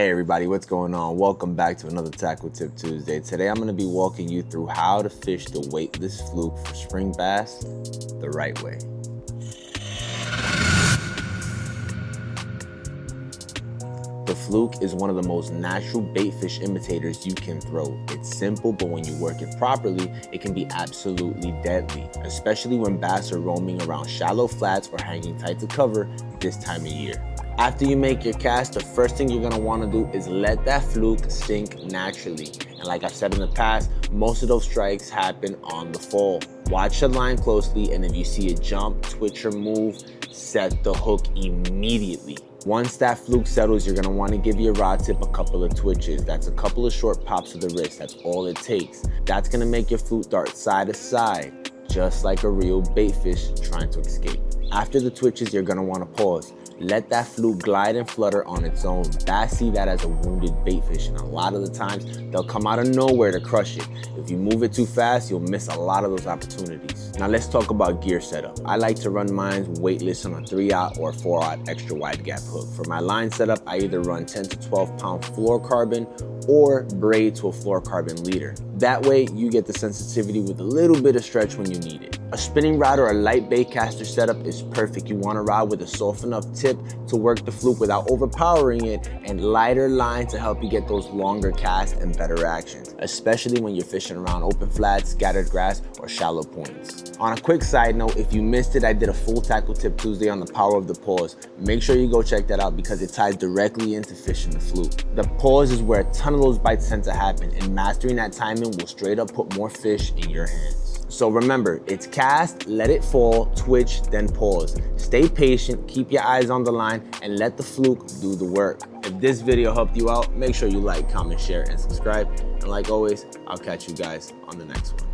Hey everybody, what's going on? Welcome back to another Tackle Tip Tuesday. Today I'm going to be walking you through how to fish the weightless fluke for spring bass the right way. The fluke is one of the most natural bait fish imitators you can throw. It's simple, but when you work it properly, it can be absolutely deadly, especially when bass are roaming around shallow flats or hanging tight to cover this time of year. After you make your cast, the first thing you're gonna wanna do is let that fluke sink naturally. And like I've said in the past, most of those strikes happen on the fall. Watch the line closely, and if you see it jump, twitch, or move, set the hook immediately. Once that fluke settles, you're gonna wanna give your rod tip a couple of twitches. That's a couple of short pops of the wrist. That's all it takes. That's gonna make your fluke dart side to side, just like a real bait fish trying to escape. After the twitches, you're gonna wanna pause. Let that fluke glide and flutter on its own. Bass see that as a wounded bait fish, and a lot of the times, they'll come out of nowhere to crush it. If you move it too fast, you'll miss a lot of those opportunities. Now let's talk about gear setup. I like to run mine weightless on a 3/0 or 4/0 extra wide gap hook. For my line setup, I either run 10 to 12 pound fluorocarbon or braid to a fluorocarbon leader. That way, you get the sensitivity with a little bit of stretch when you need it. A spinning rod or a light bait caster setup is perfect. You want a rod with a soft enough tip to work the fluke without overpowering it, and lighter line to help you get those longer casts and better actions, especially when you're fishing around open flats, scattered grass, or shallow points. On a quick side note, if you missed it, I did a full Tackle Tip Tuesday on the power of the pause. Make sure you go check that out because it ties directly into fishing the fluke. The pause is where a ton of those bites tend to happen, and mastering that timing will straight up put more fish in your hands. So remember, it's cast, let it fall, twitch, then pause. Stay patient, keep your eyes on the line, and let the fluke do the work. If this video helped you out, make sure you like, comment, share, and subscribe. And like always, I'll catch you guys on the next one.